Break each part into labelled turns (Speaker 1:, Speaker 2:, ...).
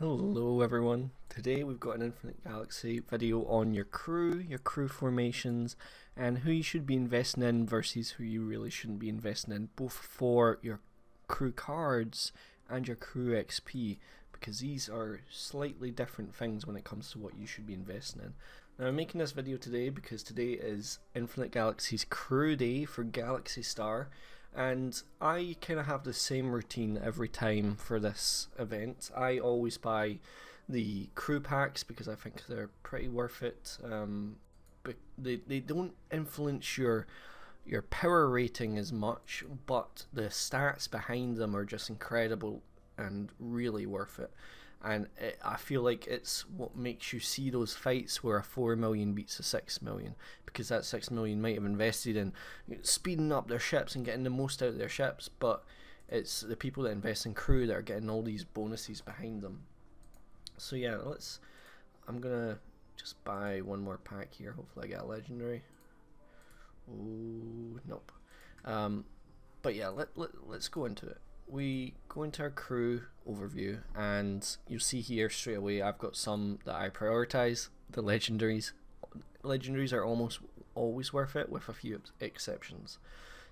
Speaker 1: Hello everyone. Today we've got an Infinite Galaxy video on your crew formations, and who you should be investing in versus who you really shouldn't be investing in, both for your crew cards and your crew XP, because these are slightly different things when it comes to what you should be investing in. Now I'm making this video today because today is Infinite Galaxy's crew day for Galaxy Star, and I kind of have the same routine every time for this event. I always buy the crew packs because I think they're pretty worth it. But they don't influence your power rating as much, but the stats behind them are just incredible and really worth it. And I feel like it's what makes you see those fights where a 4 million beats a 6 million, because that 6 million might have invested in speeding up their ships and getting the most out of their ships, but it's the people that invest in crew that are getting all these bonuses behind them. So yeah, I'm gonna just buy one more pack here. Hopefully I get a legendary. Oh nope. But yeah, let's go into it. We go into our crew overview, and you'll see here straight away I've got some that I prioritize. The legendaries are almost always worth it, with a few exceptions.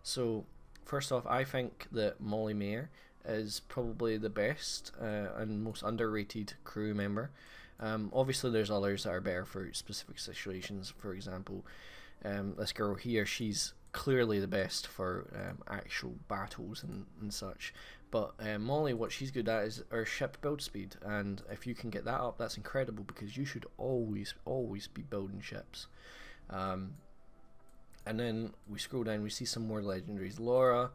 Speaker 1: So first off, I think that Molly Mayer is probably the best and most underrated crew member. Obviously there's others that are better for specific situations. For example, this girl here, she's clearly the best for actual battles and such, but Molly, what she's good at is her ship build speed, and if you can get that up, that's incredible, because you should always be building ships. And then we scroll down, we see some more legendaries. Laura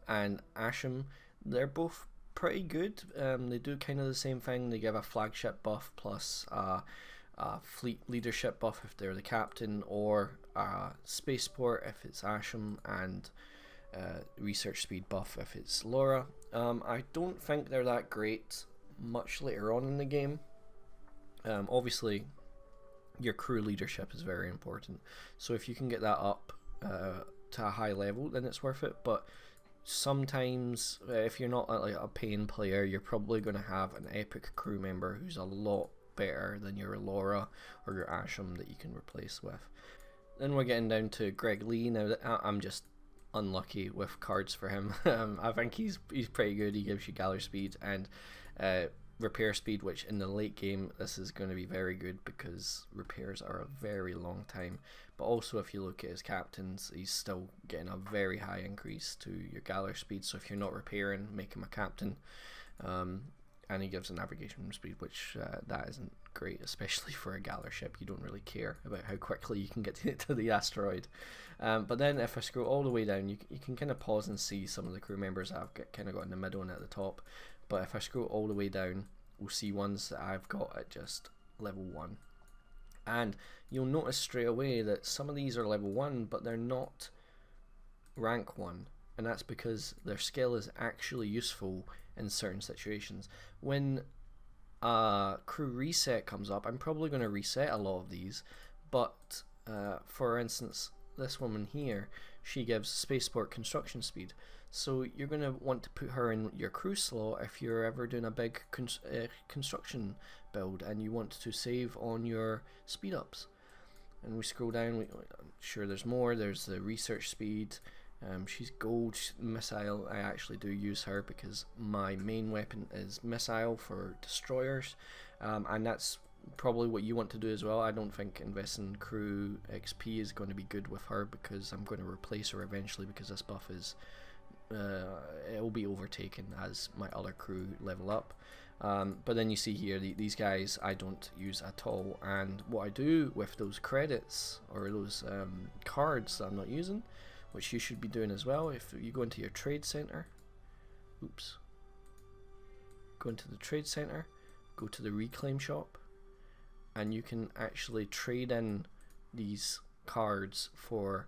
Speaker 1: and Asham, they're both pretty good. They do kind of the same thing. They give a flagship buff plus fleet leadership buff if they're the captain, or spaceport if it's Asham, and research speed buff if it's Laura. I don't think they're that great much later on in the game. Obviously your crew leadership is very important, so if you can get that up to a high level, then it's worth it. But sometimes if you're not like a paying player, you're probably going to have an epic crew member who's a lot better than your Laura or your Asham that you can replace with. Then we're getting down to Greg Lee. Now I'm just unlucky with cards for him. I think he's pretty good. He gives you gather speed and repair speed, which in the late game this is going to be very good because repairs are a very long time. But also if you look at his captains, he's still getting a very high increase to your gather speed, so if you're not repairing, make him a captain. And he gives a navigation speed, which that isn't great, especially for a gather ship. You don't really care about how quickly you can get to the asteroid. But then if I scroll all the way down, you can kind of pause and see some of the crew members that I've kind of got in the middle and at the top. But if I scroll all the way down, we'll see ones that I've got at just level 1. And you'll notice straight away that some of these are level 1, but they're not rank 1. And that's because their skill is actually useful in certain situations. When a crew reset comes up, I'm probably going to reset a lot of these, but for instance, this woman here, she gives spaceport construction speed, so you're going to want to put her in your crew slot if you're ever doing a big construction build and you want to save on your speed ups. And we scroll down, I'm sure there's more. There's the research speed. She's gold. Missile, I actually do use her because my main weapon is missile for destroyers, and that's probably what you want to do as well. I don't think investing crew XP is going to be good with her, because I'm going to replace her eventually, because this buff is it will be overtaken as my other crew level up. But then you see here these guys I don't use at all, and what I do with those credits or those cards that I'm not using, which you should be doing as well, if you go into your trade center, go into the trade center, go to the reclaim shop, and you can actually trade in these cards for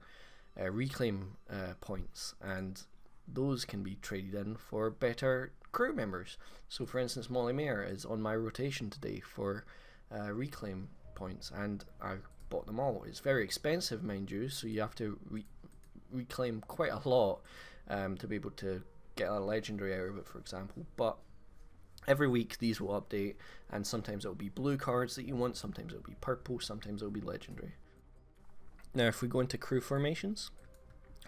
Speaker 1: reclaim points, and those can be traded in for better crew members. So for instance, Molly Mayer is on my rotation today for reclaim points, and I bought them all. It's very expensive, mind you, so you have to reclaim quite a lot to be able to get a legendary out of it, for example. But Every week these will update, and sometimes it'll be blue cards that you want, sometimes it'll be purple, sometimes it'll be legendary. Now if we go into crew formations,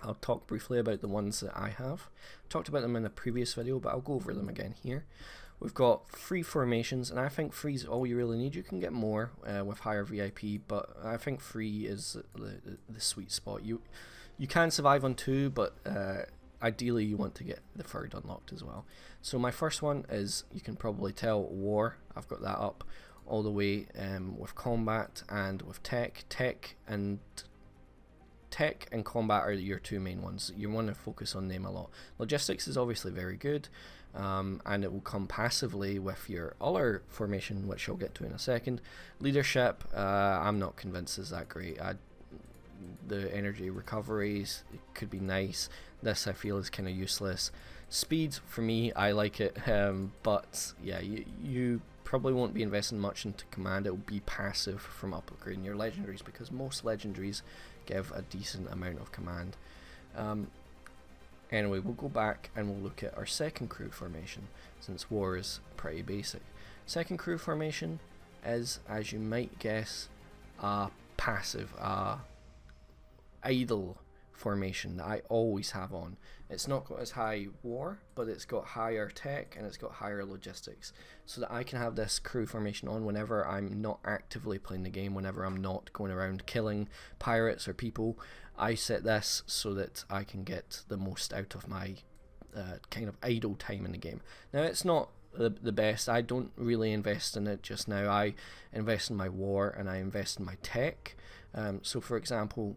Speaker 1: I'll talk briefly about the ones that I have. Talked about them in a previous video, but I'll go over them again here. We've got free formations, and I think free is all you really need. You can get more with higher VIP, but I think free is the sweet spot. You can survive on 2, but ideally you want to get the third unlocked as well. So my first one is, you can probably tell, War. I've got that up all the way with combat and with tech. Tech and combat are your 2 main ones. You want to focus on them a lot. Logistics is obviously very good, and it will come passively with your other formation, which I'll get to in a second. Leadership, I'm not convinced is that great. The energy recoveries, it could be nice. This I feel is kind of useless. Speed, for me, I like it, but yeah, you probably won't be investing much into command. It will be passive from upgrading your legendaries, because most legendaries give a decent amount of command. Anyway, we'll go back and we'll look at our second crew formation, since War is pretty basic. Second crew formation is, as you might guess, a passive, idle formation that I always have on. It's not got as high War, but it's got higher tech and it's got higher logistics, so that I can have this crew formation on whenever I'm not actively playing the game, whenever I'm not going around killing pirates or people. I set this so that I can get the most out of my kind of idle time in the game. Now, it's not the best. I don't really invest in it just now. I invest in my War and I invest in my tech. So for example,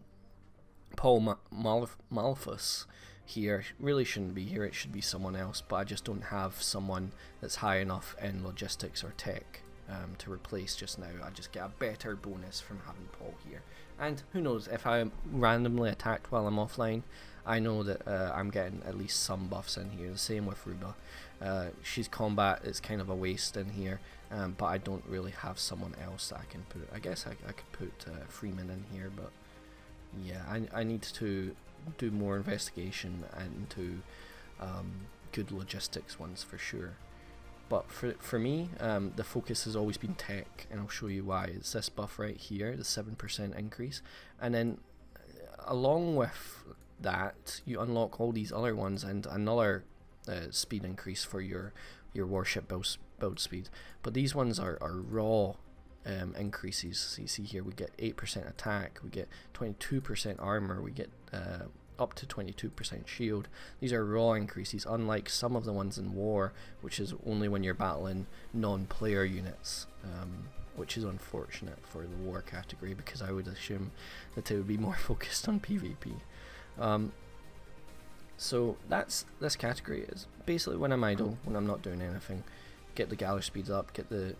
Speaker 1: Paul Malphus here really shouldn't be here. It should be someone else, but I just don't have someone that's high enough in logistics or tech to replace just now. I just get a better bonus from having Paul here. And who knows, if I'm randomly attacked while I'm offline, I know that I'm getting at least some buffs in here. The same with Ruba. She's combat, it's kind of a waste in here, but I don't really have someone else that I can put. I guess I could put Freeman in here, but yeah, I need to do more investigation into good logistics ones for sure. But for me, the focus has always been tech, and I'll show you why. It's this buff right here, the 7% increase, and then along with that, you unlock all these other ones and another speed increase for your warship build speed. But these ones are raw increases. So you see here, we get 8% attack, we get 22% armor, we get up to 22% shield. These are raw increases, unlike some of the ones in War, which is only when you're battling non-player units, which is unfortunate for the War category, because I would assume that it would be more focused on PvP. So that's this category. Is basically when I'm idle, when I'm not doing anything, get the galley speeds up, get the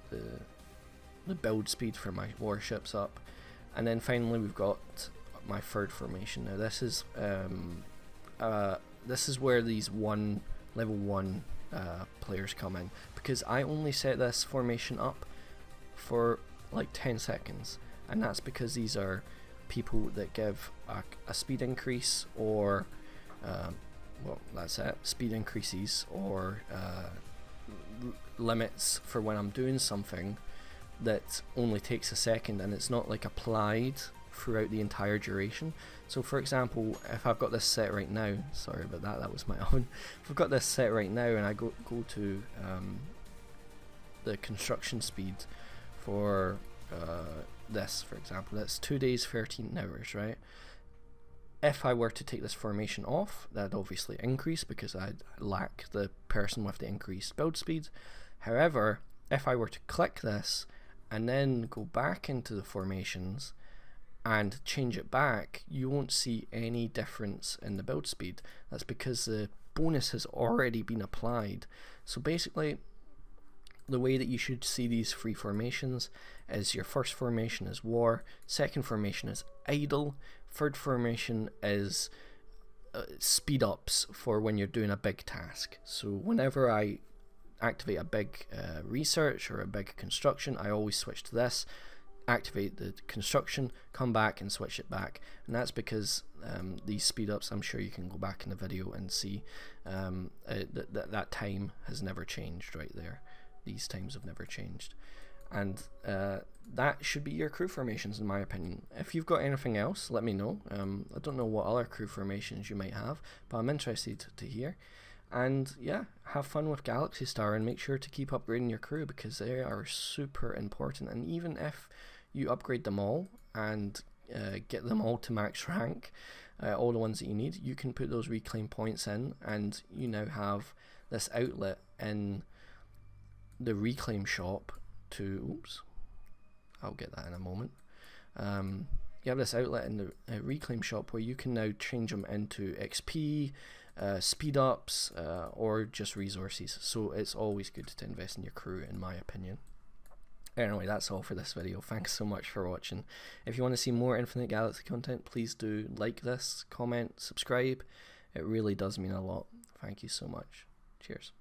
Speaker 1: build speed for my warships up, and then finally we've got my third formation. Now this is where these level 1 players come in, because I only set this formation up for like 10 seconds, and that's because these are people that give a speed increase, or well, that's it, speed increases, or limits for when I'm doing something that only takes a second, and it's not like applied throughout the entire duration. So for example, if I've got this set right now, sorry about that, that was my own. If I've got this set right now and I go to the construction speed for this, for example, that's 2 days 13 hours, right? If I were to take this formation off, that'd obviously increase because I'd lack the person with the increased build speed. However, if I were to click this and then go back into the formations and change it back, you won't see any difference in the build speed. That's because the bonus has already been applied. So basically, the way that you should see these free formations is your first formation is War, second formation is idle, third formation is speed ups for when you're doing a big task. So whenever I activate a big research or a big construction, I always switch to this, activate the construction, come back and switch it back. And that's because these speed ups, I'm sure you can go back in the video and see that time has never changed right there. these times have never changed. And that should be your crew formations, in my opinion. If you've got anything else, let me know. I don't know what other crew formations you might have, but I'm interested to hear. And yeah, have fun with Galaxy Star, and make sure to keep upgrading your crew, because they are super important. And even if you upgrade them all and get them all to max rank, all the ones that you need, you can put those reclaim points in, and you now have this outlet in the reclaim shop to, oops, I'll get that in a moment. You have this outlet in the reclaim shop where you can now change them into XP, speed ups, or just resources. So it's always good to invest in your crew, in my opinion. Anyway, that's all for this video. Thanks so much for watching. If you want to see more Infinite Galaxy content, please do like this, comment, subscribe. It really does mean a lot. Thank you so much. Cheers.